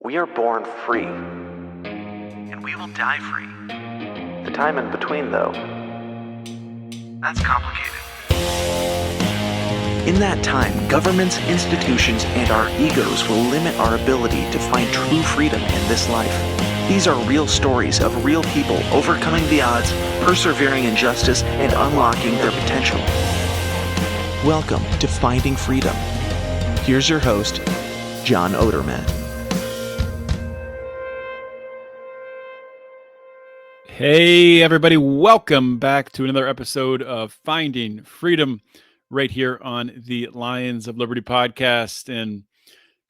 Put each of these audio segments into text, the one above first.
We are born free. And we will die free. The time in between, though, That's complicated. In that time, governments, institutions, and our egos will limit our ability to find true freedom in this life. These are real stories of real people overcoming the odds, persevering in justice, and unlocking their potential. Welcome to Finding Freedom. Here's your host, John Odermatt. Hey, everybody. Welcome back to another episode of Finding Freedom right here on the Lions of Liberty podcast. And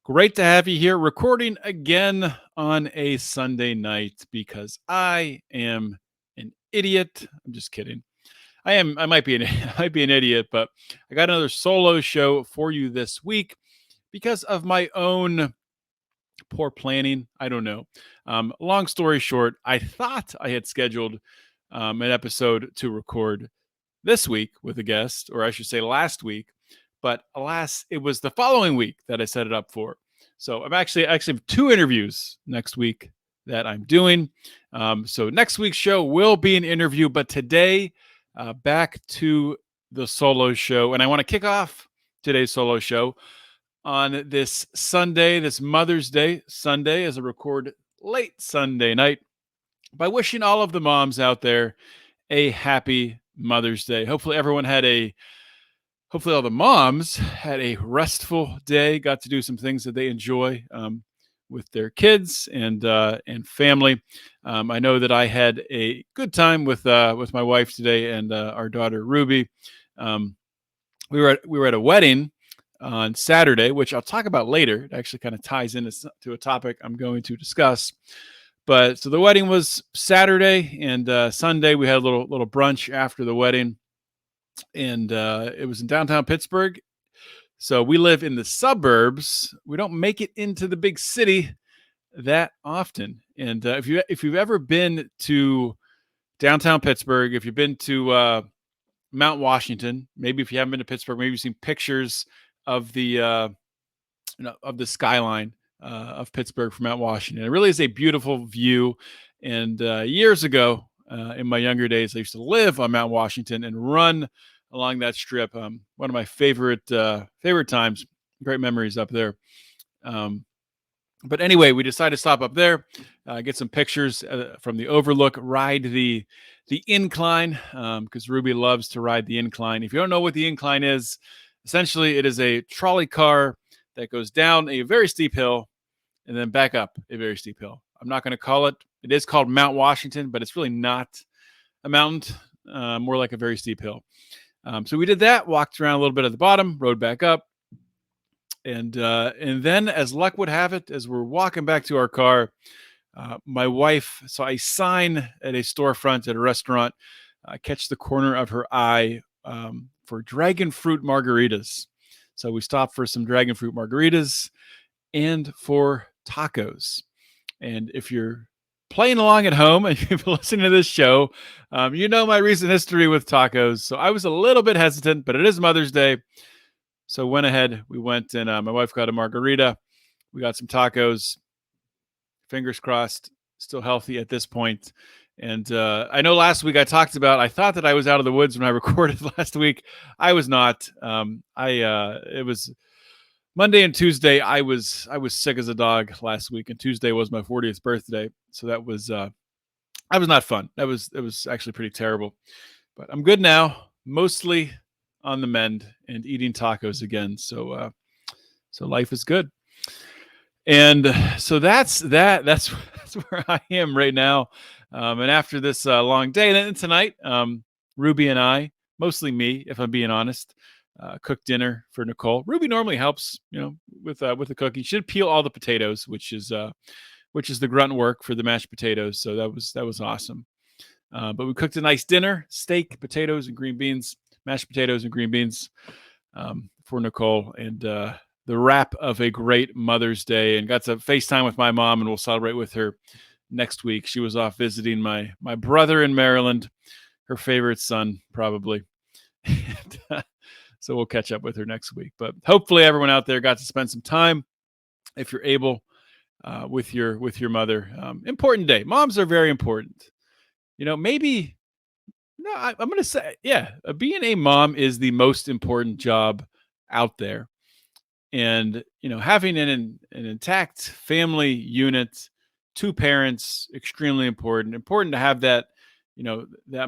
great to have you here recording again on a Sunday night because I am an idiot. I'm just kidding. I might be an idiot, but I got another solo show for you this week because of my own poor planning. I don't know. Long story short, I thought I had scheduled an episode to record this week with a guest, or I should say last week, but alas, it was the following week that I set it up for. So I'm actually have two interviews next week that I'm doing. So next week's show will be an interview, but today, back to the solo show. And I want to kick off today's solo show on this Sunday, this Mother's Day Sunday, as I record late Sunday night, by wishing all of the moms out there a happy Mother's Day. Hopefully all the moms had a restful day, got to do some things that they enjoy with their kids and family. I know that I had a good time with my wife today and our daughter Ruby. We were at a wedding on Saturday, which I'll talk about later. It actually kind of ties into a topic I'm going to discuss. But so the wedding was Saturday, and Sunday we had a little brunch after the wedding, and it was in downtown Pittsburgh. So we live in the suburbs. We don't make it into the big city that often. And if you've ever been to downtown Pittsburgh, if you've been to Mount Washington, maybe if you haven't been to Pittsburgh, maybe you've seen pictures of the of the skyline of Pittsburgh from Mount Washington. It really is a beautiful view. And years ago, in my younger days, I used to live on Mount Washington and run along that strip. One of my favorite times, great memories up there. But anyway, we decided to stop up there, get some pictures from the overlook, ride the incline, because Ruby loves to ride the incline. If you don't know what the incline is, essentially it is a trolley car that goes down a very steep hill and then back up a very steep hill. I'm not going to call it. It is called Mount Washington, but it's really not a mountain, more like a very steep hill. So we did that, walked around a little bit at the bottom, rode back up. And then, as luck would have it, as we're walking back to our car, my wife saw a sign at a storefront at a restaurant, catch the corner of her eye for dragon fruit margaritas. So we stopped for some dragon fruit margaritas and for tacos. And if you're playing along at home and you've been listening to this show, you know my recent history with tacos. So I was a little bit hesitant, but it is Mother's Day. So went ahead, we went and my wife got a margarita. We got some tacos, fingers crossed, still healthy at this point. And I know last week I thought that I was out of the woods when I recorded last week. I was not. It was Monday and Tuesday. I was sick as a dog last week, and Tuesday was my 40th birthday. So that was not fun. It was actually pretty terrible. But I'm good now, mostly on the mend and eating tacos again. So life is good. And so that's where I am right now. And after this long day, and then tonight, Ruby and I, mostly me, if I'm being honest, cooked dinner for Nicole. Ruby normally helps, with the cooking. She did peel all the potatoes, which is the grunt work for the mashed potatoes. So that was awesome. But we cooked a nice dinner: steak, potatoes, and green beans. Mashed potatoes and green beans for Nicole, and the wrap of a great Mother's Day. And got to FaceTime with my mom, and we'll celebrate with her next week. She was off visiting my brother in Maryland, her favorite son, probably. And, so we'll catch up with her next week. But hopefully everyone out there got to spend some time, if you're able, with your mother. Important day. Moms are very important. Maybe no. I'm going to say, yeah, being a mom is the most important job out there, and having an intact family unit, two parents, extremely important. Important to have that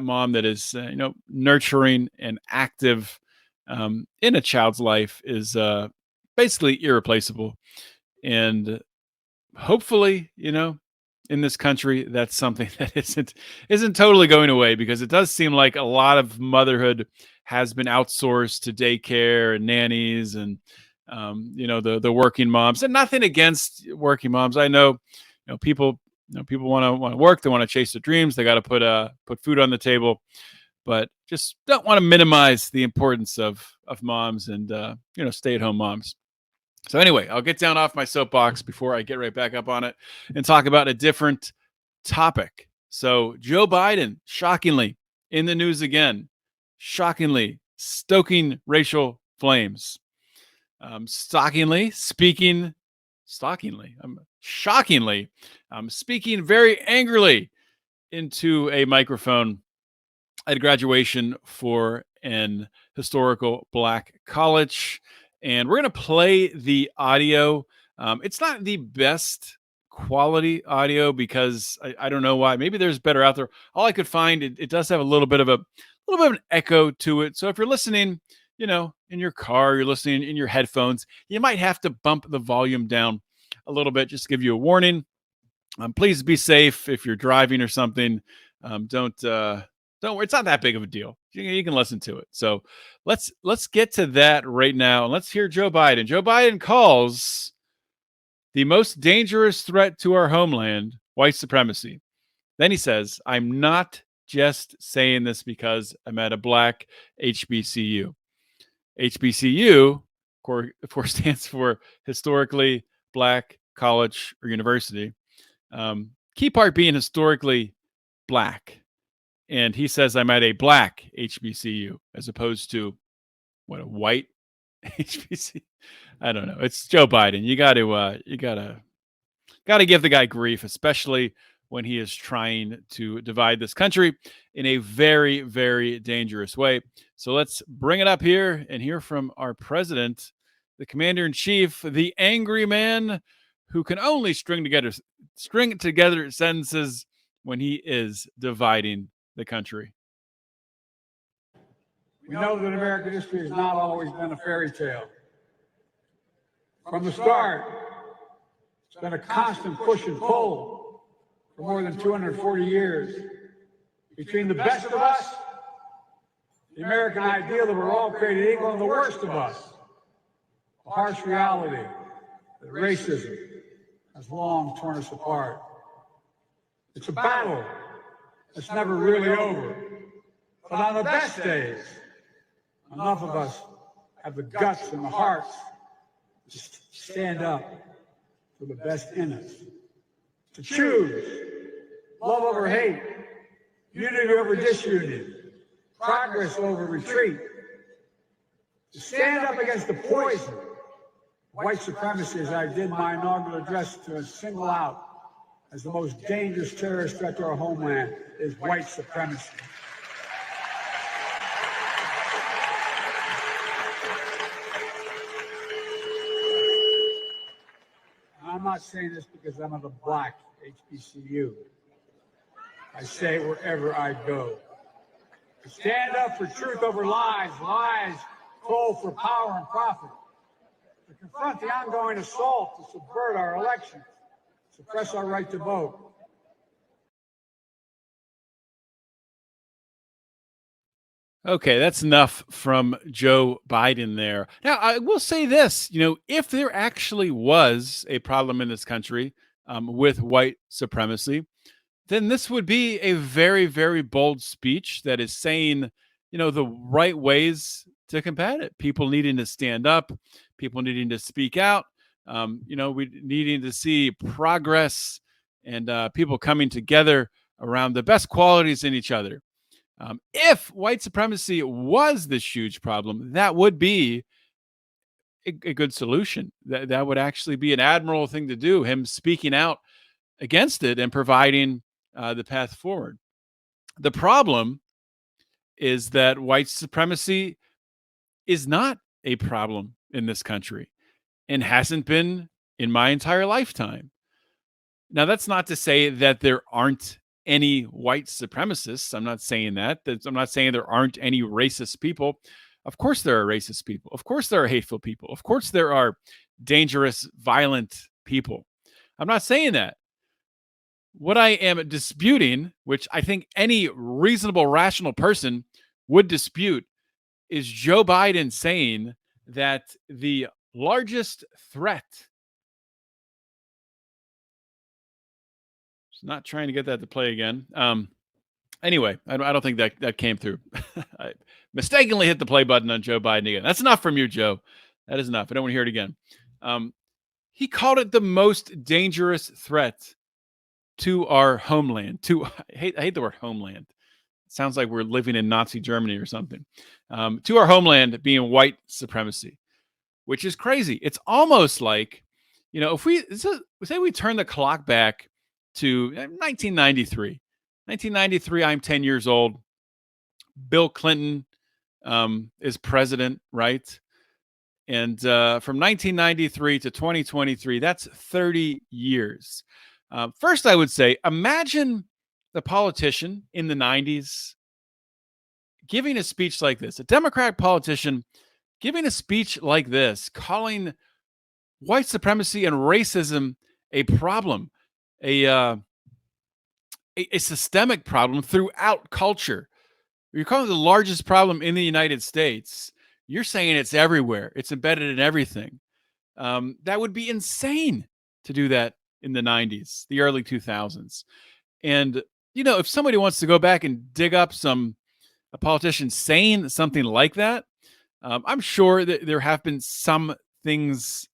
mom that is nurturing and active in a child's life is basically irreplaceable. And hopefully, in this country, that's something that isn't totally going away, because it does seem like a lot of motherhood has been outsourced to daycare and nannies and the working moms. And nothing against working moms. I know, people people want to work, they want to chase their dreams, they got to put food on the table, but just don't want to minimize the importance of moms and stay-at-home moms. So anyway, I'll get down off my soapbox before I get right back up on it and talk about a different topic. So Joe Biden, shockingly, in the news again, shockingly stoking racial flames. Shockingly, speaking very angrily into a microphone at a graduation for an historical Black college. And we're going to play the audio. It's not the best quality audio because I don't know why. Maybe there's better out there. All I could find, it does have a little bit of an echo to it. So if you're listening, in your car, you're listening in your headphones, you might have to bump the volume down a little bit, just to give you a warning. Please be safe if you're driving or something. Don't worry. It's not that big of a deal. You can listen to it. So let's get to that right now. And let's hear Joe Biden. Joe Biden calls the most dangerous threat to our homeland white supremacy. Then he says, "I'm not just saying this because I'm at a Black HBCU." HBCU, of course, stands for historically Black college or university. Key part being historically Black. And he says I'm at a Black HBCU as opposed to a white HBCU. I don't know. It's Joe Biden. You gotta give the guy grief, especially when he is trying to divide this country in a very, very dangerous way. So let's bring it up here and hear from our president, the commander in chief, the angry man who can only string together sentences when he is dividing the country. We know that American history has not always been a fairy tale. From the start, it's been a constant push and pull for more than 240 years between the best of us, the American ideal that we're all created equal, and the worst of us, the harsh reality that racism has long torn us apart. It's a battle that's never really over. But on the best days, enough of us have the guts and the hearts to stand up for the best in us, to choose love over hate, unity over disunity, progress over retreat, to stand up against the poison of white supremacy, as I did my inaugural address, to single out as the most dangerous terrorist threat to our homeland is white supremacy. I'm not saying this because I'm at a Black HBCU. I say it wherever I go. To stand up for truth over lies, lies told for power and profit. To confront the ongoing assault to subvert our elections, suppress our right to vote. Okay, that's enough from Joe Biden there. Now, I will say this, if there actually was a problem in this country with white supremacy, then this would be a very, very bold speech that is saying, the right ways to combat it. People needing to stand up, people needing to speak out, we needing to see progress and people coming together around the best qualities in each other. If white supremacy was this huge problem, that would be a good solution. That would actually be an admirable thing to do. Him speaking out against it and providing the path forward. The problem is that white supremacy is not a problem in this country and hasn't been in my entire lifetime. Now, that's not to say that there aren't any white supremacists. I'm not saying that. I'm not saying there aren't any racist people. Of course, there are racist people. Of course, there are hateful people. Of course, there are dangerous, violent people. I'm not saying that. What I am disputing, which I think any reasonable, rational person would dispute, is Joe Biden saying that the largest threat. Not trying to get that to play again. Anyway, I don't think that came through. I mistakenly hit the play button on Joe Biden again. That's enough from you, Joe. That is enough. I don't want to hear it again. He called it the most dangerous threat to our homeland. I hate the word homeland. It sounds like we're living in Nazi Germany or something. To our homeland being white supremacy, which is crazy. It's almost like, if we say we turn the clock back to 1993. 1993, I'm 10 years old. Bill Clinton is president, right? And from 1993 to 2023, that's 30 years. First, I would say, imagine the politician in the 90s giving a speech like this, a Democratic politician giving a speech like this, calling white supremacy and racism a problem, a systemic problem throughout culture. You're calling it the largest problem in the United States. You're saying it's everywhere. It's embedded in everything. That would be insane to do that in the 90s, the early 2000s. And, if somebody wants to go back and dig up a politician saying something like that, I'm sure that there have been some things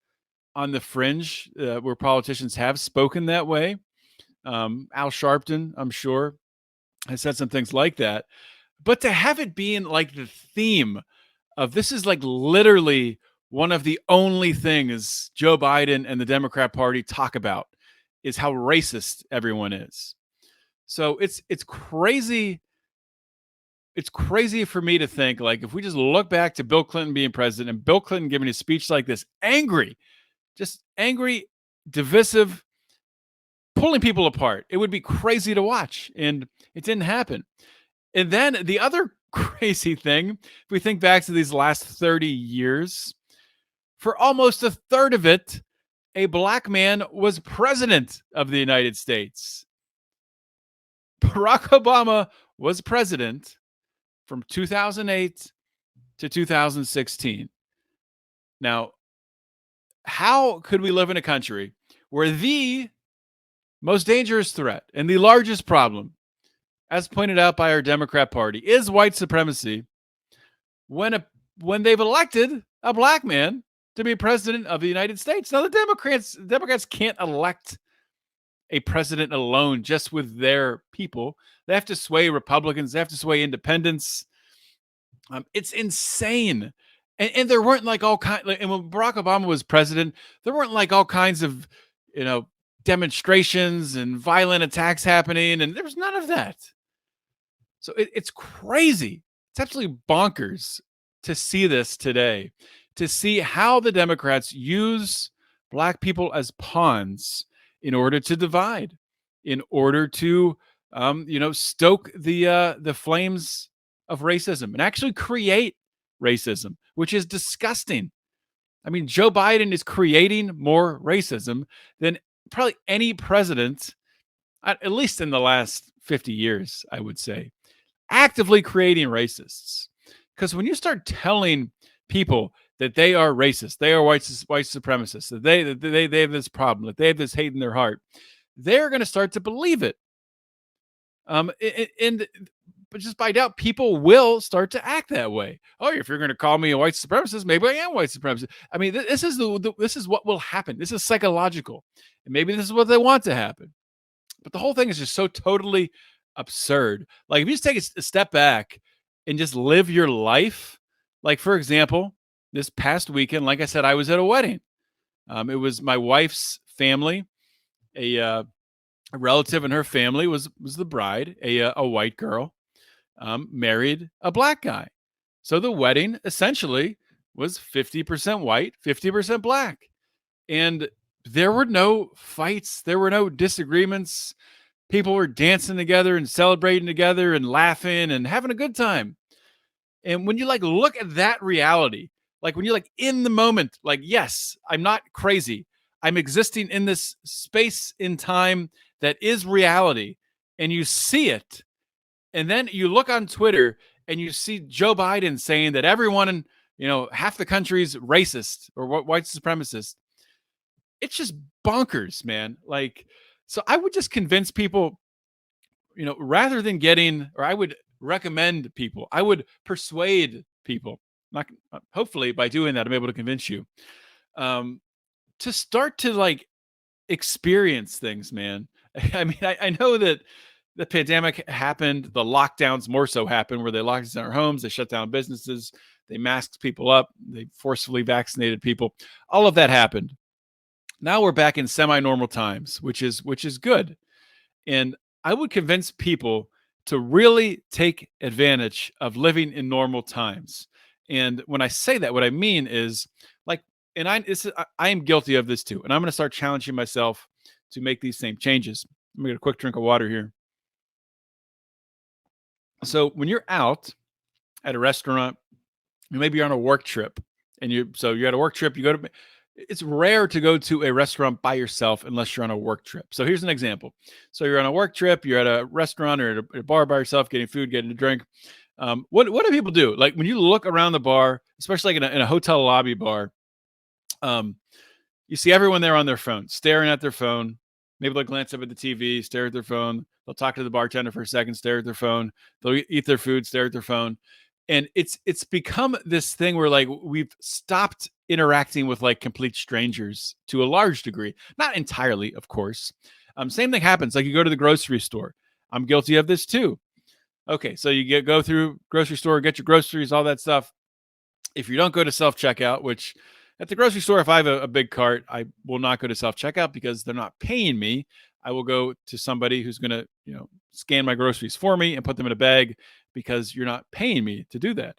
on the fringe where politicians have spoken that way. Al Sharpton, I'm sure, has said some things like that. But to have it being like the theme of this is like literally one of the only things Joe Biden and the Democrat Party talk about is how racist everyone is. So it's crazy. It's crazy for me to think, like, if we just look back to Bill Clinton being president and Bill Clinton giving a speech like this, just angry, divisive, pulling people apart, it would be crazy to watch. And it didn't happen. And then the other crazy thing, if we think back to these last 30 years, for almost a third of it, a black man was president of the United States. Barack Obama was president from 2008 to 2016. Now, how could we live in a country where the most dangerous threat and the largest problem, as pointed out by our Democrat Party, is white supremacy when they've elected a black man to be president of the United States? Now, the Democrats can't elect a president alone just with their people. They have to sway Republicans. They have to sway independents. It's insane. And there weren't like all kinds, and when Barack Obama was president, there weren't like all kinds of, demonstrations and violent attacks happening. And there was none of that. So it's crazy. It's absolutely bonkers to see this today, to see how the Democrats use black people as pawns in order to divide, in order to, stoke the flames of racism and actually create racism, which is disgusting. I mean, Joe Biden is creating more racism than probably any president, at least in the last 50 years, I would say, actively creating racists. Because when you start telling people that they are racist, they are white supremacists, that they have this problem, that they have this hate in their heart, they're going to start to believe it. But just by doubt, people will start to act that way. Oh, if you're going to call me a white supremacist, maybe I am white supremacist. I mean, this is what will happen. This is psychological, and maybe this is what they want to happen. But the whole thing is just so totally absurd. Like, if you just take a step back and just live your life, like, for example, this past weekend, like I said, I was at a wedding. It was my wife's family. A relative in her family was the bride, a white girl, married a black guy. So the wedding essentially was 50% white, 50% black. And there were no fights, there were no disagreements. People were dancing together and celebrating together and laughing and having a good time. And when you like look at that reality, like when you're like in the moment, like, yes, I'm not crazy. I'm existing in this space in time that is reality. And you see it. And then you look on Twitter and you see Joe Biden saying that everyone in, half the country's racist or white supremacist. It's just bonkers, man. Like, so I would just convince people, rather than I would recommend people, I would persuade people, not hopefully by doing that, I'm able to convince you, to start to like experience things, man. I mean, I know that the pandemic happened, the lockdowns more so happened where they locked us in our homes, they shut down businesses, they masked people up, they forcefully vaccinated people. All of that happened. Now we're back in semi-normal times, which is good. And I would convince people to really take advantage of living in normal times. And when I say that, what I mean is like, and I am guilty of this too. And I'm going to start challenging myself to make these same changes. I'm going to get a quick drink of water here. So when you're out at a restaurant, maybe you're on a work trip and you're at a work trip, it's rare to go to a restaurant by yourself unless you're on a work trip. So here's an example. So you're on a work trip, you're at a restaurant or at a bar by yourself, getting food, getting a drink. What do people do? Like when you look around the bar, especially like in a hotel lobby bar, you see everyone there on their phone, staring at their phone. Maybe they'll glance up at the TV, stare at their phone. They'll talk to the bartender for a second, stare at their phone. They'll eat their food, stare at their phone. And it's become this thing where like we've stopped interacting with like complete strangers to a large degree, not entirely, of course. Same thing happens. Like you go to the grocery store. I'm guilty of this too. Okay, so you go through grocery store, get your groceries, all that stuff. If you don't go to self-checkout, which at the grocery store, if I have a big cart, I will not go to self-checkout because they're not paying me. I will go to somebody who's going to, scan my groceries for me and put them in a bag because you're not paying me to do that.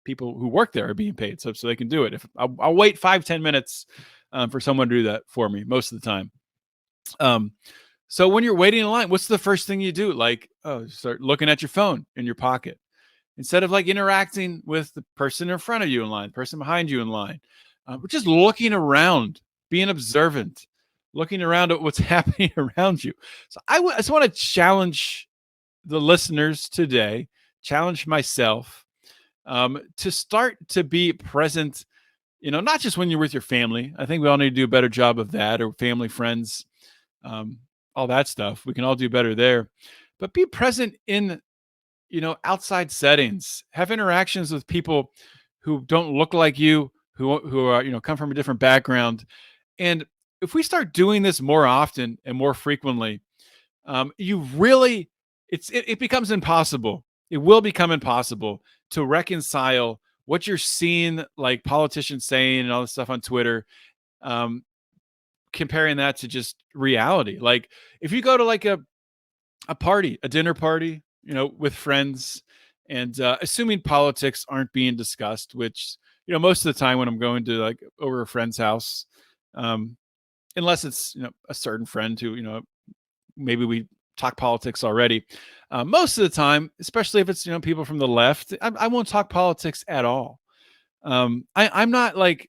People who work there are being paid, so they can do it. If I'll wait 5-10 minutes for someone to do that for me most of the time. So when you're waiting in line, what's the first thing you do? Like, start looking at your phone in your pocket instead of like interacting with the person in front of you in line, person behind you in line. We're just looking around, being observant, looking around at what's happening around you. So I just want to challenge the listeners today, challenge myself to start to be present, not just when you're with your family. I think we all need to do a better job of that, or family, friends, all that stuff. We can all do better there. But be present in, outside settings. Have interactions with people who don't look like you, who are, come from a different background. And if we start doing this more often and more frequently, it becomes impossible. It will become impossible to reconcile what you're seeing, like politicians saying and all this stuff on Twitter, comparing that to just reality. Like if you go to like a party, a dinner party, with friends, and assuming politics aren't being discussed, which, most of the time when I'm going to like over a friend's house, unless it's, a certain friend who, maybe we talk politics already. Most of the time, especially if it's, people from the left, I won't talk politics at all. I'm not like,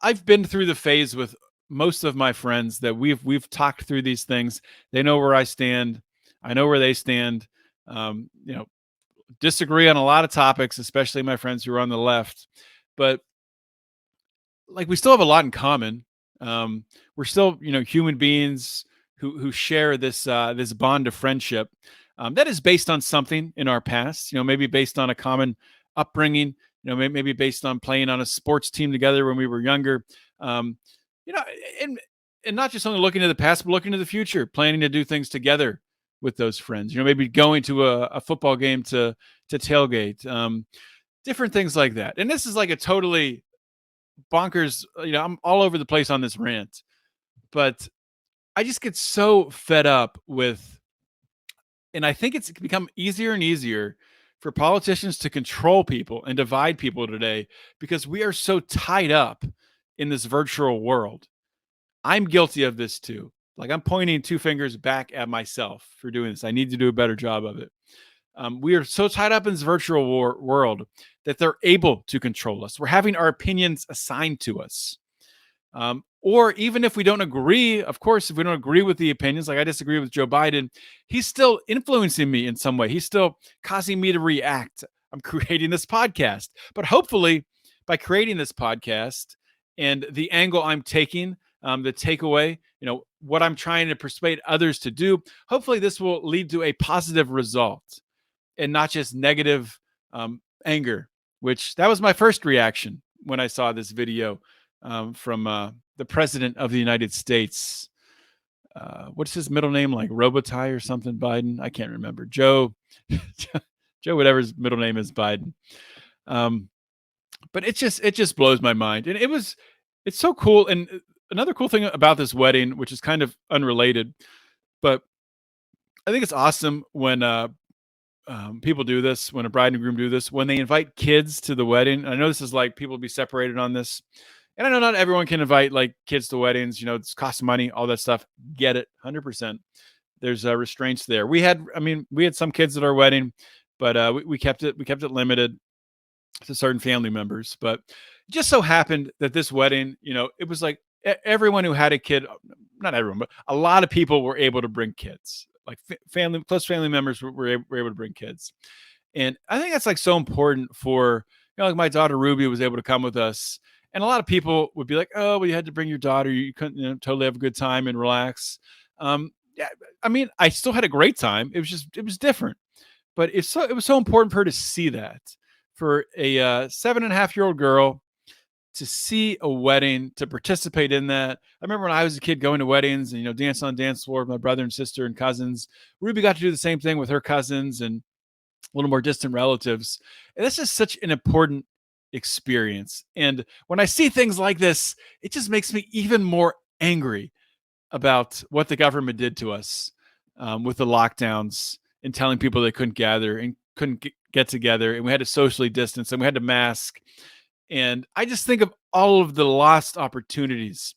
I've been through the phase with most of my friends that we've talked through these things. They know where I stand. I know where they stand. Disagree on a lot of topics, especially my friends who are on the left, but like we still have a lot in common. We're still, human beings who share this this bond of friendship that is based on something in our past. Maybe based on a common upbringing. Maybe based on playing on a sports team together when we were younger. And not just only looking to the past, but looking to the future, planning to do things together with those friends. Maybe going to a football game to tailgate. different things like that. And this is like a totally bonkers, I'm all over the place on this rant, but I just get so fed up with, and I think it's become easier and easier for politicians to control people and divide people today because we are so tied up in this virtual world. I'm guilty of this too. Like, I'm pointing two fingers back at myself for doing this. I need to do a better job of it. We are so tied up in this virtual world that they're able to control us. We're having our opinions assigned to us. Or even if we don't agree, of course, if we don't agree with the opinions, like I disagree with Joe Biden, he's still influencing me in some way. He's still causing me to react. I'm creating this podcast. But hopefully, by creating this podcast and the angle I'm taking, the takeaway, what I'm trying to persuade others to do, hopefully this will lead to a positive result and not just negative anger, which that was my first reaction when I saw this video from the president of the United States. What's his middle name? Like Robitaille or something? Biden? I can't remember. Joe, whatever his middle name is, Biden. But it just blows my mind. And it's so cool. And another cool thing about this wedding, which is kind of unrelated, but I think it's awesome when people do this, when a bride and groom do this, when they invite kids to the wedding. I know this is like people be separated on this. And I know not everyone can invite like kids to weddings, it's cost money, all that stuff. Get it, 100%. There's restraints there. We had some kids at our wedding, but we kept it limited to certain family members. But it just so happened that this wedding, it was like everyone who had a kid, not everyone, but a lot of people were able to bring kids. Like close family members were able to bring kids. And I think that's like so important for, like my daughter Ruby was able to come with us. And a lot of people would be like, oh, well, you had to bring your daughter. You couldn't totally have a good time and relax. Yeah, I still had a great time. It was different. But it was so important for her to see that. For a 7.5-year-old girl to see a wedding, to participate in that. I remember when I was a kid going to weddings and, dancing on the dance floor with my brother and sister and cousins. Ruby got to do the same thing with her cousins and a little more distant relatives. And this is such an important experience. And when I see things like this, it just makes me even more angry about what the government did to us with the lockdowns and telling people they couldn't gather and couldn't get together, and we had to socially distance and we had to mask. And I just think of all of the lost opportunities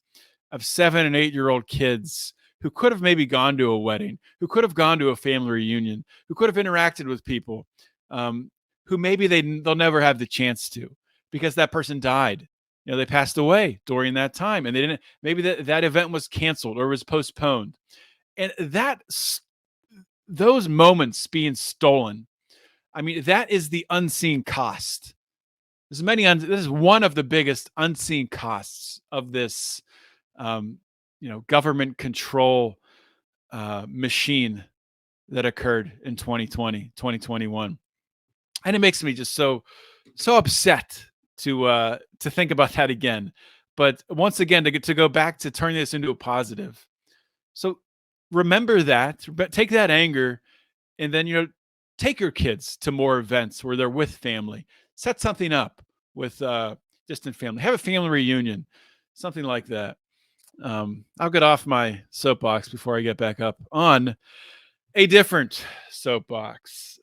of 7 and 8-year-old kids who could have maybe gone to a wedding, who could have gone to a family reunion, who could have interacted with people who maybe they'll never have the chance to because that person died. They passed away during that time, and they didn't. Maybe that event was canceled or was postponed, and those moments being stolen. That is the unseen cost. This is one of the biggest unseen costs of this, government control machine that occurred in 2020, 2021. And it makes me just so upset to think about that again. But once again, to go back to turning this into a positive. So remember that, but take that anger and then, take your kids to more events where they're with family. Set something up with distant family. Have a family reunion, something like that. I'll get off my soapbox before I get back up on a different soapbox.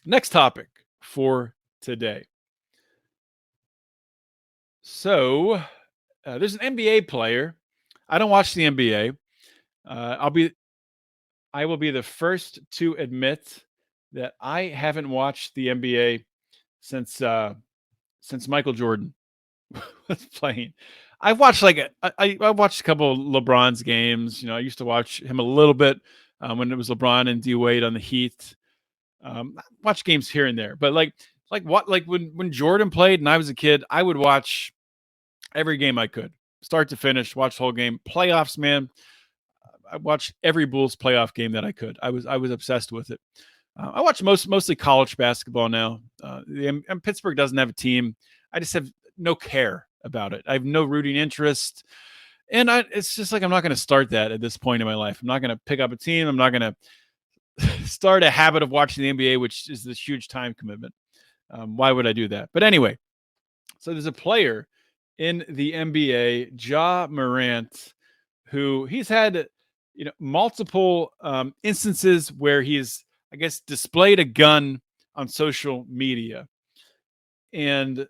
Next topic for today. So there's an NBA player. I don't watch the NBA. I will be the first to admit that I haven't watched the NBA since Michael Jordan was playing. I've watched I watched a couple of LeBron's games. I used to watch him a little bit when it was LeBron and D Wade on the Heat. Watch games here and there, but when Jordan played and I was a kid, I would watch every game I could, start to finish, watch the whole game. Playoffs, man, I watched every Bulls playoff game that I could. I was obsessed with it. I watch mostly college basketball now. And Pittsburgh doesn't have a team. I just have no care about it. I have no rooting interest. And it's just like I'm not going to start that at this point in my life. I'm not going to pick up a team. I'm not going to start a habit of watching the NBA, which is this huge time commitment. Why would I do that? But anyway, so there's a player in the NBA, Ja Morant, who he's had, multiple instances where he's, I guess, displayed a gun on social media, and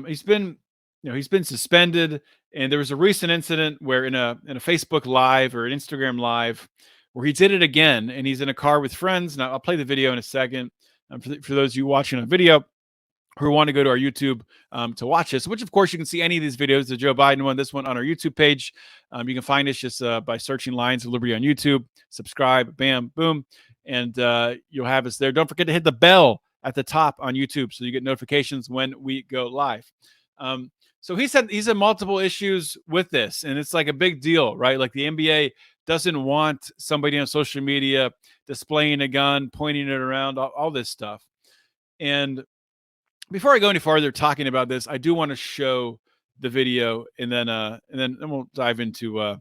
he's been, he's been suspended. And there was a recent incident where in a Facebook Live or an Instagram Live, where he did it again, and he's in a car with friends. Now I'll play the video in a second. For those of you watching on video who want to go to our YouTube to watch this, which of course you can see any of these videos, the Joe Biden one, this one, on our YouTube page. You can find us just by searching Lions of Liberty on YouTube. Subscribe, bam, boom, and you'll have us there. Don't forget to hit the bell at the top on YouTube so you get notifications when we go live. So he said he's had multiple issues with this, and it's like a big deal, right? Like the NBA doesn't want somebody on social media displaying a gun, pointing it around, all this stuff. And before I go any farther talking about this, I do want to show the video, and then we'll dive into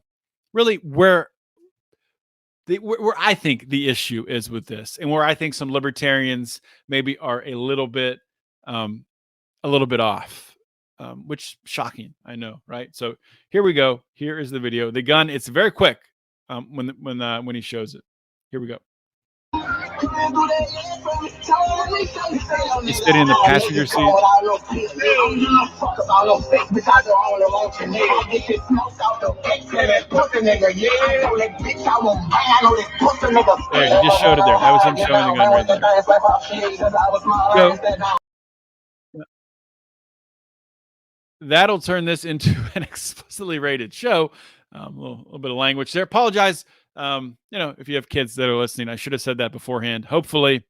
really where I think the issue is with this, and where I think some libertarians maybe are a little bit off, which shocking, I know, right? So here we go. Here is the video. The gun. It's very quick when he shows it. Here we go. He's sitting in the passenger seat. There, he just showed it there. That was him showing the gun right there. So, that'll turn this into an explicitly rated show. A little bit of language there. Apologize. If you have kids that are listening, I should have said that beforehand. Hopefully,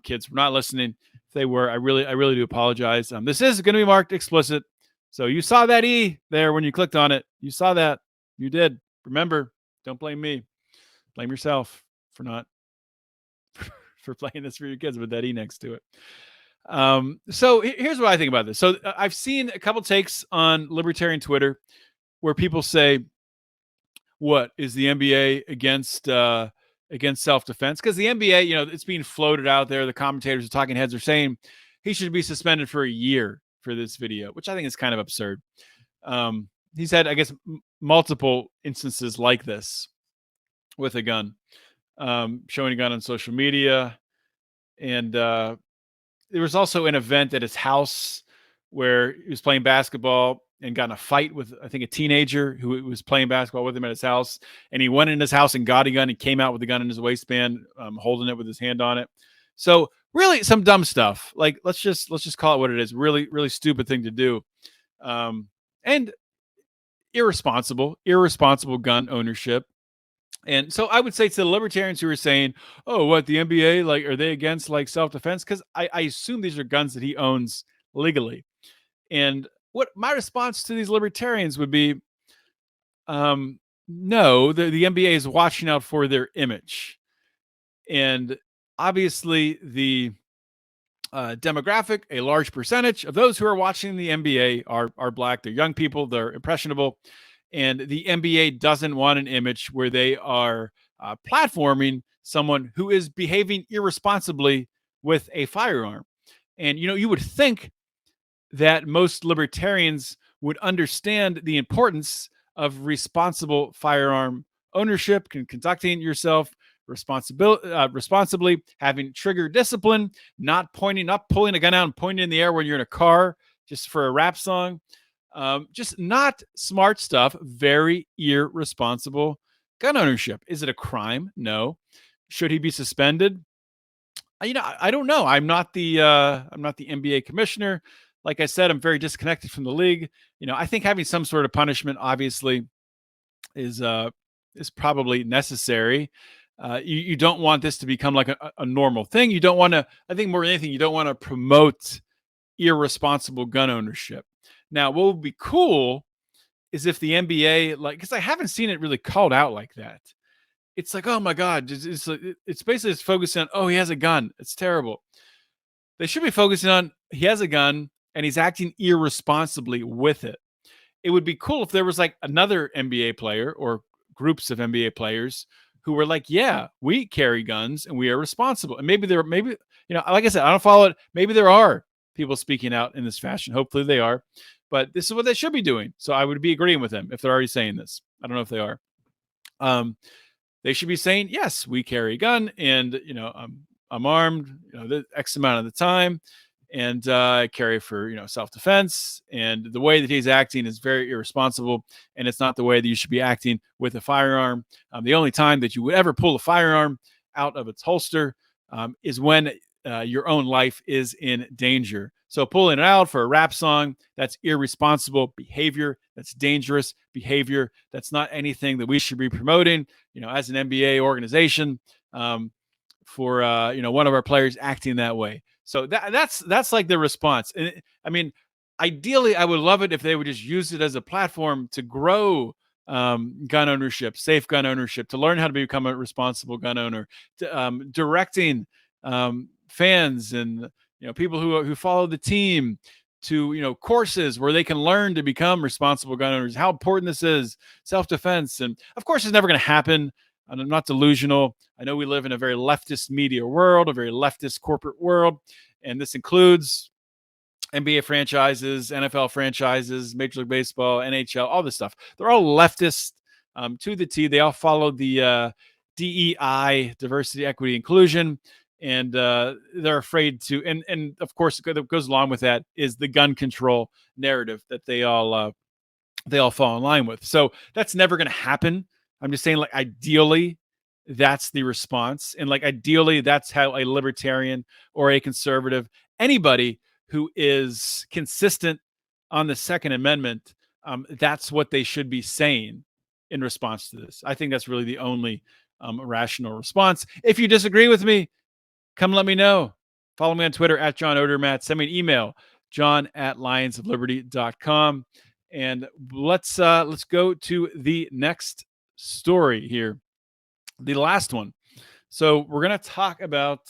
kids were not listening. If they were, I really do apologize. This is going to be marked explicit. So you saw that E there when you clicked on it. You saw that. You did. Remember, don't blame me. Blame yourself for not for playing this for your kids with that E next to it. So here's what I think about this. So I've seen a couple takes on libertarian Twitter where people say, what is the NBA against self-defense? Because the NBA, it's being floated out there. The commentators, the talking heads are saying he should be suspended for a year for this video, which I think is kind of absurd. He's had, I guess, multiple instances like this with a gun, showing a gun on social media. And there was also an event at his house where he was playing basketball and got in a fight with, I think, a teenager who was playing basketball with him at his house. And he went in his house and got a gun. He came out with the gun in his waistband, holding it with his hand on it. So really some dumb stuff. Like, let's just call it what it is. Really, really stupid thing to do. And irresponsible gun ownership. And so I would say to the libertarians who are saying, oh, what, the NBA, like, are they against like self-defense? Because I assume these are guns that he owns legally. And what my response to these libertarians would be, no, the NBA is watching out for their image. And obviously the demographic, a large percentage of those who are watching the NBA are Black. They're young people. They're impressionable. And the NBA doesn't want an image where they are platforming someone who is behaving irresponsibly with a firearm. And, you would think that most libertarians would understand the importance of responsible firearm ownership, conducting yourself responsibly, having trigger discipline, not pulling a gun out and pointing in the air when you're in a car just for a rap song. Just not smart stuff. Very irresponsible gun ownership. Is it a crime? No. Should he be suspended? I don't know. I'm not the NBA commissioner. Like I said, I'm very disconnected from the league. I think having some sort of punishment obviously is probably necessary. You don't want this to become like a normal thing. You don't want to, I think more than anything, you don't want to promote irresponsible gun ownership. Now, what would be cool is if the NBA, because I haven't seen it really called out like that. It's like, oh my God, it's basically just focusing on, oh, he has a gun. It's terrible. They should be focusing on, he has a gun and he's acting irresponsibly with it. It would be cool if there was like another NBA player or groups of NBA players who were like, yeah, we carry guns and we are responsible. And maybe like I said, I don't follow it. Maybe there are people speaking out in this fashion. Hopefully they are, but this is what they should be doing. So I would be agreeing with them if they're already saying this. I don't know if they are. They should be saying, yes, we carry a gun, and I'm armed, the X amount of the time, and I carry for self-defense. And the way that he's acting is very irresponsible, and it's not the way that you should be acting with a firearm. The only time that you would ever pull a firearm out of its holster is when your own life is in danger. So pulling it out for a rap song, that's irresponsible behavior. That's dangerous behavior. That's not anything that we should be promoting, as an NBA organization, for one of our players acting that way. So that's like the response. And I mean, ideally, I would love it if they would just use it as a platform to grow gun ownership, safe gun ownership, to learn how to become a responsible gun owner, to directing fans and people who follow the team to courses where they can learn to become responsible gun owners, how important this is, self-defense. And of course it's never going to happen, and I'm not delusional. I know we live in a very leftist media world, a very leftist corporate world, and this includes NBA franchises, NFL franchises, Major League Baseball, NHL, all this stuff. They're all leftist to the T. They all follow the DEI, diversity, equity, inclusion, and they're afraid to. And of course, what goes along with that is the gun control narrative that they all fall in line with. So that's never going to happen. I'm just saying, like, ideally, that's the response, and like ideally, that's how a libertarian or a conservative, anybody who is consistent on the Second Amendment, that's what they should be saying in response to this. I think that's really the only rational response. If you disagree with me, come let me know. Follow me on Twitter at John Odermatt. Send me an email, john@lionsofliberty.com. And let's go to the next story here, the last one. So we're going to talk about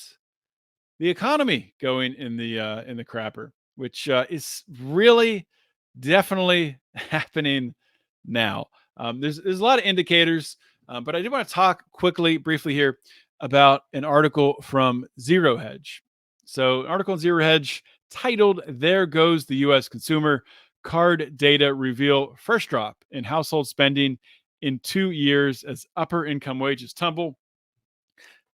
the economy going in the crapper, which is really definitely happening now. There's a lot of indicators, but I do want to talk briefly here about an article from Zero Hedge. So, an article in Zero Hedge titled "There Goes the U.S. Consumer: Card Data Reveal First Drop in Household Spending in 2 years as Upper Income Wages Tumble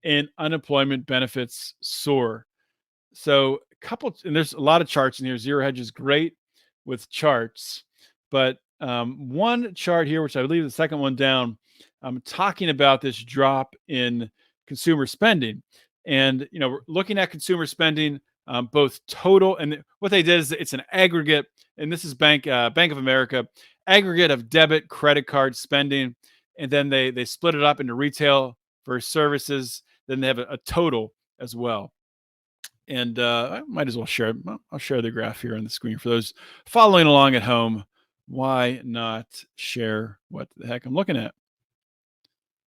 and Unemployment Benefits Soar." So and there's a lot of charts in here. Zero Hedge is great with charts, but one chart here, which I believe is the second one down, I'm talking about this drop in consumer spending. And looking at consumer spending, both total, and what they did is it's an aggregate, and this is Bank of America, aggregate of debit, credit card spending, and then they split it up into retail versus services. Then they have a total as well. And I might as well share. I'll share the graph here on the screen for those following along at home. Why not share what the heck I'm looking at?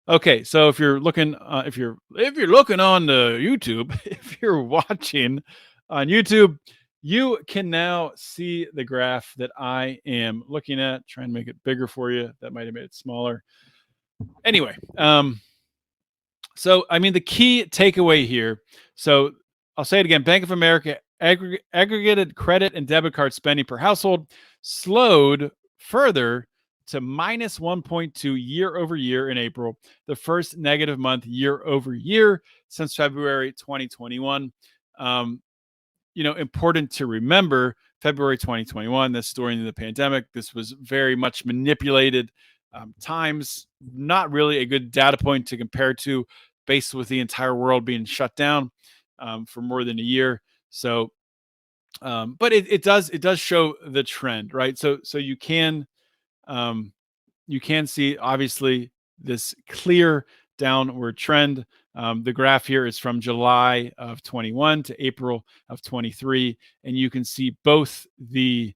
Okay, so if you're looking, if you're looking on the YouTube, if you're watching on YouTube, you can now see the graph that I am looking at. Try and make it bigger for you. That might have made it smaller. Anyway, so I mean the key takeaway here. So I'll say it again. Bank of America aggregated credit and debit card spending per household slowed further to minus 1.2 year over year in April, the first negative month year over year since February 2021. Important to remember, February 2021, that's during the pandemic. This was very much manipulated times, not really a good data point to compare to, based with the entire world being shut down for more than a year. So, but it does show the trend, right? So you can see obviously this clear downward trend. The graph here is from July of 21 to April of 23, and you can see both the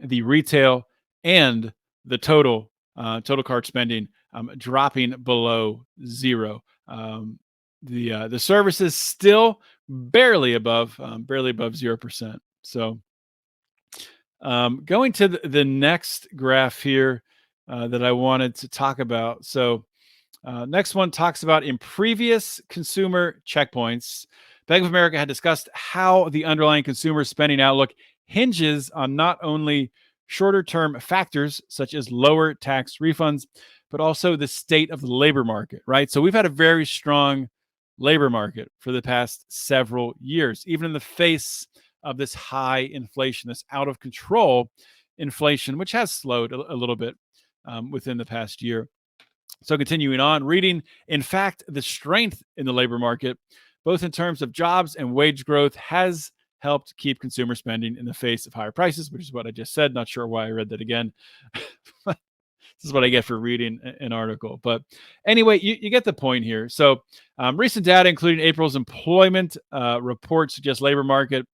retail and the total card spending dropping below zero. The services still barely above 0%. So going to the next graph here that I wanted to talk about. So next one talks about in previous consumer checkpoints, Bank of America had discussed how the underlying consumer spending outlook hinges on not only shorter term factors such as lower tax refunds, but also the state of the labor market, right? So we've had a very strong labor market for the past several years, even in the face of this high inflation, this out of control inflation, which has slowed a little bit within the past year. So continuing on, reading, in fact, the strength in the labor market, both in terms of jobs and wage growth, has helped keep consumer spending in the face of higher prices, which is what I just said. Not sure why I read that again. This is what I get for reading an article. But anyway, you get the point here. So recent data, including April's employment report, suggests labor markets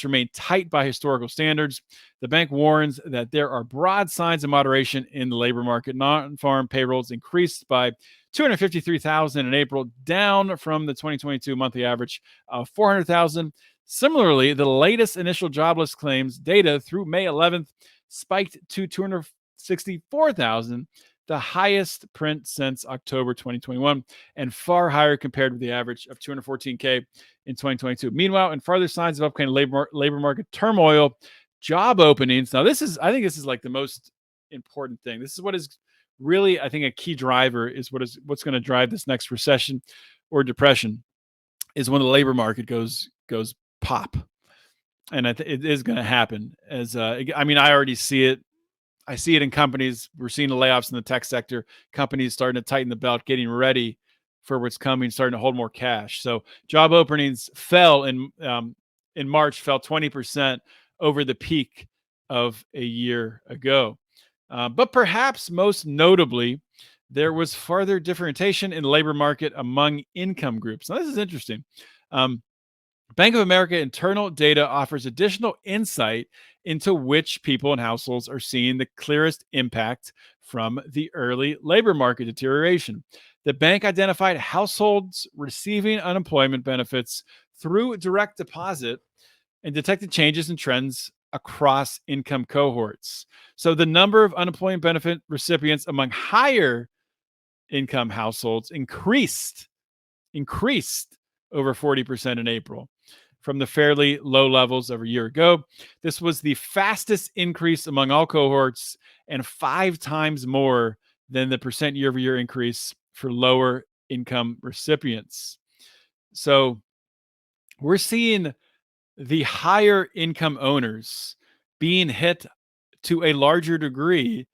remain tight by historical standards. The bank warns that there are broad signs of moderation in the labor market. Non-farm payrolls increased by 253,000 in April, down from the 2022 monthly average of 400,000. Similarly, the latest initial jobless claims data through May 11th spiked to 264,000, the highest print since October 2021, and far higher compared with the average of 214K in 2022. Meanwhile, in further signs of upcoming labor market turmoil, job openings. Now, I think this is like the most important thing. This is what is really, I think, a key driver is what's going to drive this next recession or depression is when the labor market goes pop. And it is going to happen. I already see it. I see it in companies. We're seeing the layoffs in the tech sector. Companies starting to tighten the belt, getting ready for what's coming, starting to hold more cash. So job openings fell in March, fell 20% over the peak of a year ago. But perhaps most notably, there was further differentiation in the labor market among income groups. Now, this is interesting. Bank of America internal data offers additional insight into which people and households are seeing the clearest impact from the early labor market deterioration. The bank identified households receiving unemployment benefits through direct deposit and detected changes in trends across income cohorts. So the number of unemployment benefit recipients among higher income households increased over 40% in April from the fairly low levels of a year ago. This was the fastest increase among all cohorts and 5 times more than the percent year-over-year increase for lower income recipients. So we're seeing the higher income owners being hit to a larger degree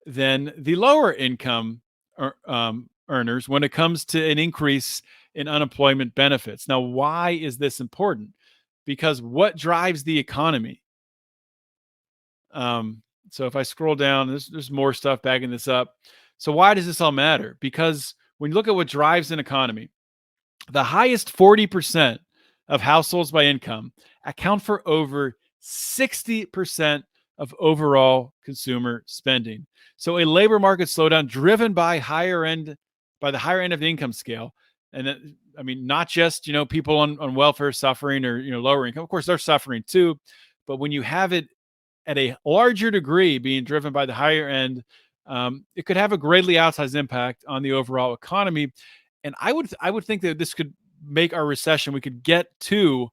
than the lower income earners when it comes to an increase in unemployment benefits. Now, why is this important? Because what drives the economy? So if I scroll down, there's more stuff backing this up. So why does this all matter? Because when you look at what drives an economy, the highest 40% of households by income account for over 60% of overall consumer spending. So a labor market slowdown driven by the higher end of the income scale. And that, not just, people on welfare suffering or, lower income. Of course, they're suffering too. But when you have it at a larger degree being driven by the higher end, it could have a greatly outsized impact on the overall economy. And I would think that this could make our recession, we could get to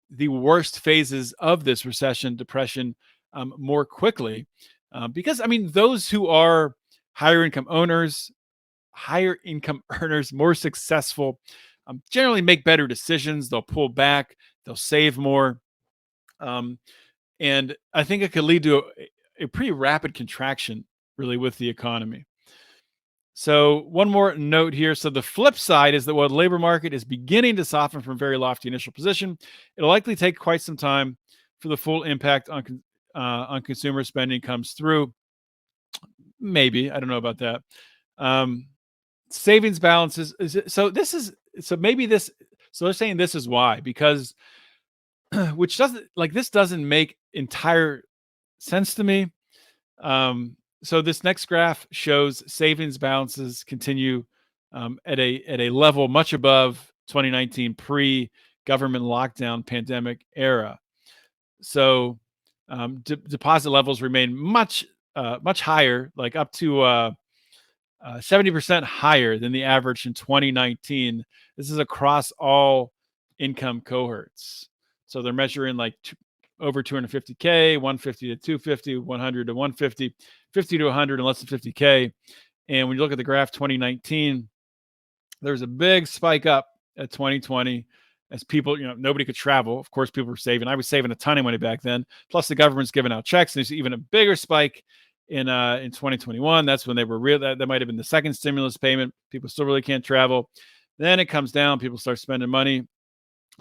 the worst phases of this recession, depression, more quickly. Because, those who are higher income earners, more successful, generally make better decisions. They'll pull back, they'll save more. And I think it could lead to a pretty rapid contraction, really, with the economy. So one more note here. So the flip side is that while the labor market is beginning to soften from a very lofty initial position, it'll likely take quite some time for the full impact on consumer spending comes through. Maybe, I don't know about that. Savings balances. So they're saying this is why, because which this doesn't make entire sense to me. So this next graph shows savings balances continue at a level much above 2019 pre-government lockdown pandemic era. So deposit levels remain much higher, like up to 70% higher than the average in 2019. This is across all income cohorts. So they're measuring like over 250K, 150 to 250, 100 to 150, 50 to 100, and less than 50K. And when you look at the graph 2019, there's a big spike up at 2020 as people, nobody could travel. Of course, people were saving. I was saving a ton of money back then. Plus, the government's giving out checks. And there's even a bigger spike in 2021. That's when they were real. That might have been the second stimulus payment. People still really can't travel. Then it comes down. People start spending money.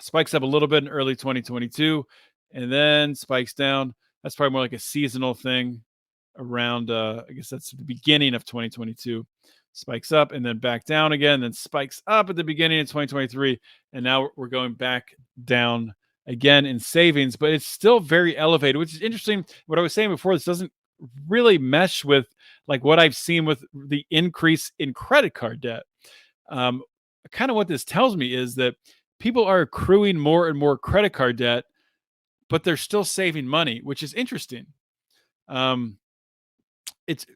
Spikes up a little bit in early 2022, and then spikes down. That's probably more like a seasonal thing around, I guess that's the beginning of 2022. Spikes up and then back down again, then spikes up at the beginning of 2023. And now we're going back down again in savings, but it's still very elevated, which is interesting. What I was saying before, this doesn't really mesh with like what I've seen with the increase in credit card debt. Kind of what this tells me is that people are accruing more and more credit card debt, but they're still saving money, which is interesting. It's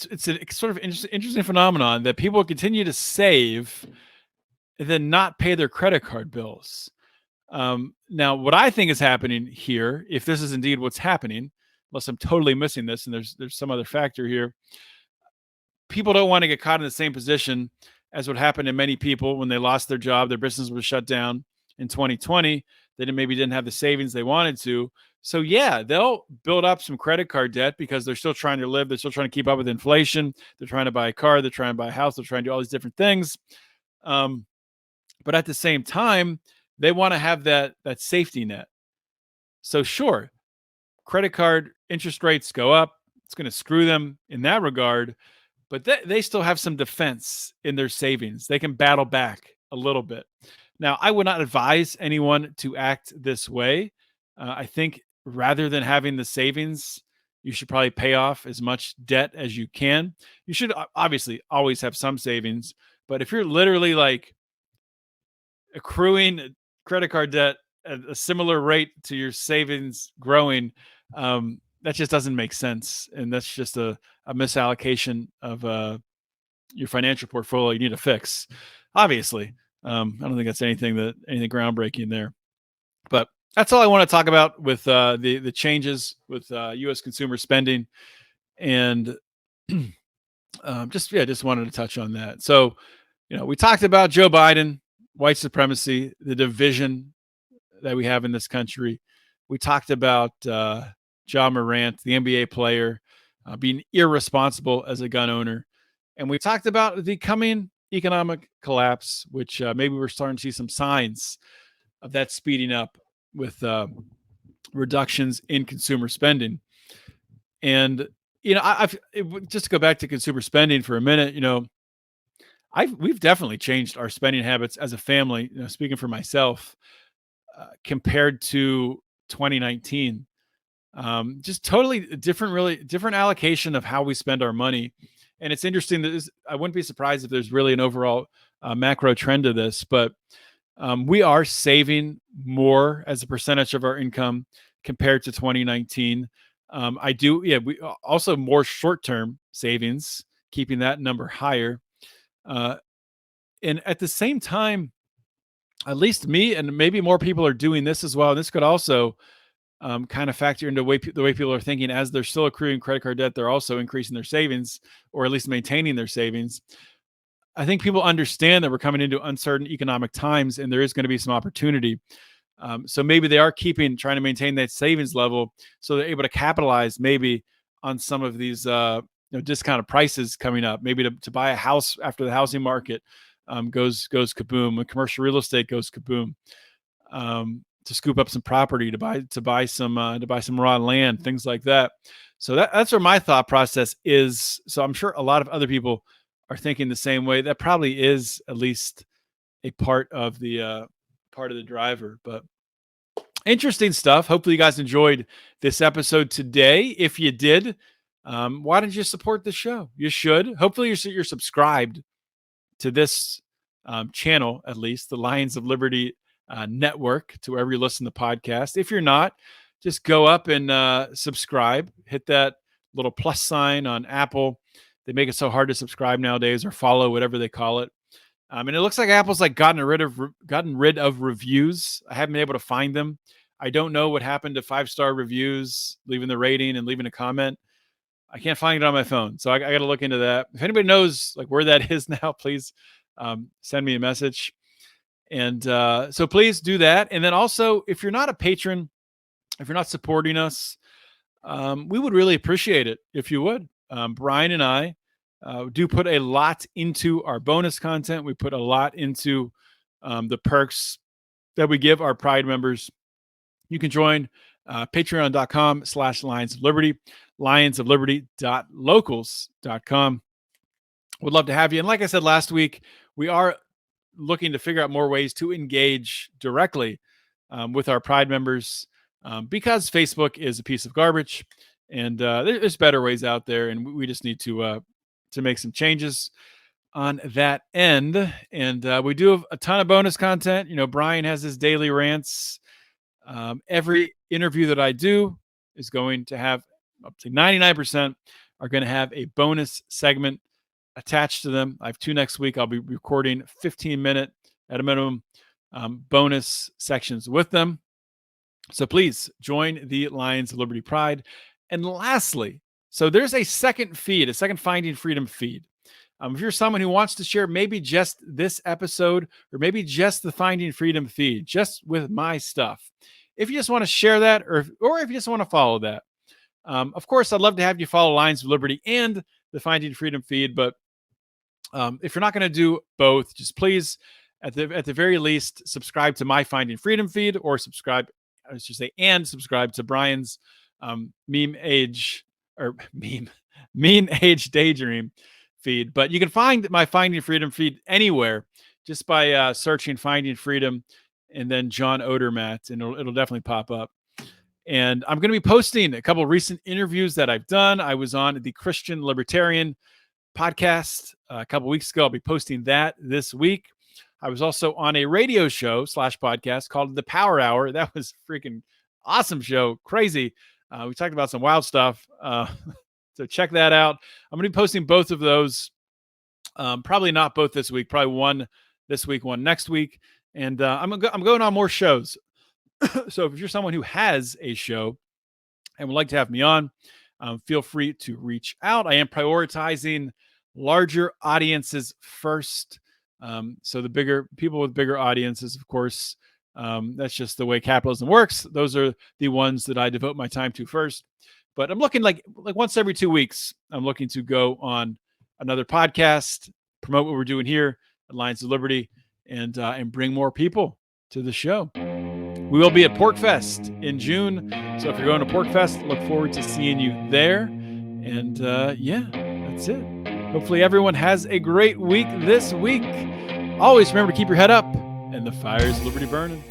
a sort of interesting phenomenon that people continue to save and then not pay their credit card bills. Now, what I think is happening here, if this is indeed what's happening, unless I'm totally missing this and there's some other factor here, people don't want to get caught in the same position as what happened to many people when they lost their job, their business was shut down in 2020. They maybe didn't have the savings they wanted to. So yeah, they'll build up some credit card debt because they're still trying to live. They're still trying to keep up with inflation. They're trying to buy a car. They're trying to buy a house. They're trying to do all these different things. But at the same time, they want to have that safety net. So sure, credit card interest rates go up. It's going to screw them in that regard. But they still have some defense in their savings. They can battle back a little bit. Now, I would not advise anyone to act this way. I think rather than having the savings, you should probably pay off as much debt as you can. You should obviously always have some savings. But if you're literally like accruing credit card debt at a similar rate to your savings growing, that just doesn't make sense. And that's just a misallocation of your financial portfolio you need to fix. Obviously, I don't think that's anything groundbreaking there. But that's all I want to talk about with the changes with U.S. consumer spending. And just wanted to touch on that. So, we talked about Joe Biden, white supremacy, the division that we have in this country. We talked about Ja Morant, the NBA player, being irresponsible as a gun owner. And we talked about the coming economic collapse, which maybe we're starting to see some signs of that speeding up with reductions in consumer spending. And, just to go back to consumer spending for a minute, we've definitely changed our spending habits as a family, speaking for myself, compared to 2019. Just totally different allocation of how we spend our money. And it's interesting that I wouldn't be surprised if there's really an overall macro trend to this, but we are saving more as a percentage of our income compared to 2019. We also more short-term savings, keeping that number higher. And at the same time, at least me and maybe more people are doing this as well. This could also kind of factor into the way people are thinking. As they're still accruing credit card debt, they're also increasing their savings, or at least maintaining their savings. I think people understand that we're coming into uncertain economic times and there is going to be some opportunity. So maybe they are trying to maintain that savings level so they're able to capitalize maybe on some of these discounted prices coming up, maybe to buy a house after the housing market goes kaboom, when commercial real estate goes kaboom. To scoop up some property, to buy some raw land, things like that. So that's where my thought process is. So I'm sure a lot of other people are thinking the same way. That probably is at least a part of the driver. But interesting stuff. Hopefully you guys enjoyed this episode today. If you did, why don't you support the show? You should. Hopefully you're subscribed to this channel, at least the Lions of Liberty network, to wherever you listen to the podcast. If you're not, just go up and subscribe. Hit that little plus sign on Apple. They make it so hard to subscribe nowadays, or follow, whatever they call it. And it looks like Apple's like gotten rid of reviews. I haven't been able to find them. I don't know what happened to 5-star reviews, leaving the rating and leaving a comment. I can't find it on my phone, so I got to look into that. If anybody knows like where that is now, please send me a message. And so please do that. And then also, if you're not a patron, if you're not supporting us, we would really appreciate it if you would. Brian and I do put a lot into our bonus content. We put a lot into the perks that we give our Pride members. You can join patreon.com/Lions of Liberty, lionsofliberty.locals.com. Would love to have you. And like I said last week, we are looking to figure out more ways to engage directly with our Pride members because Facebook is a piece of garbage, and there's better ways out there, and we just need to make some changes on that end. And we do have a ton of bonus content. You know, Brian has his daily rants. Every interview that I do is going to have up to 99% are going to have a bonus segment attached to them. I have 2 next week. I'll be recording 15-minute at a minimum bonus sections with them. So please join the Lions of Liberty Pride. And lastly, so there's a second feed, a second Finding Freedom feed. If you're someone who wants to share maybe just this episode or maybe just the Finding Freedom feed, just with my stuff, if you just want to share that or if you just want to follow that, of course, I'd love to have you follow Lions of Liberty and the Finding Freedom feed. But if you're not going to do both, just please, at the very least, subscribe to my Finding Freedom feed or subscribe to Brian's Mean Age Daydream feed. But you can find my Finding Freedom feed anywhere just by searching Finding Freedom and then John Odermatt, and it'll definitely pop up. And I'm going to be posting a couple of recent interviews that I've done. I was on the Christian Libertarian podcast a couple of weeks ago. I'll be posting that this week. I was also on a radio show / podcast called The Power Hour. That was a freaking awesome show. Crazy. We talked about some wild stuff. So check that out. I'm going to be posting both of those. Probably not both this week. Probably one this week, one next week. And I'm going on more shows. So if you're someone who has a show and would like to have me on, feel free to reach out. I am prioritizing larger audiences first. So the bigger people with bigger audiences, of course, that's just the way capitalism works. Those are the ones that I devote my time to first. But I'm looking like once every 2 weeks, I'm looking to go on another podcast, promote what we're doing here at Lions of Liberty, and bring more people to the show. We will be at PorcFest in June. So if you're going to PorcFest, look forward to seeing you there. And yeah, that's it. Hopefully everyone has a great week this week. Always remember to keep your head up and the fires of liberty burning.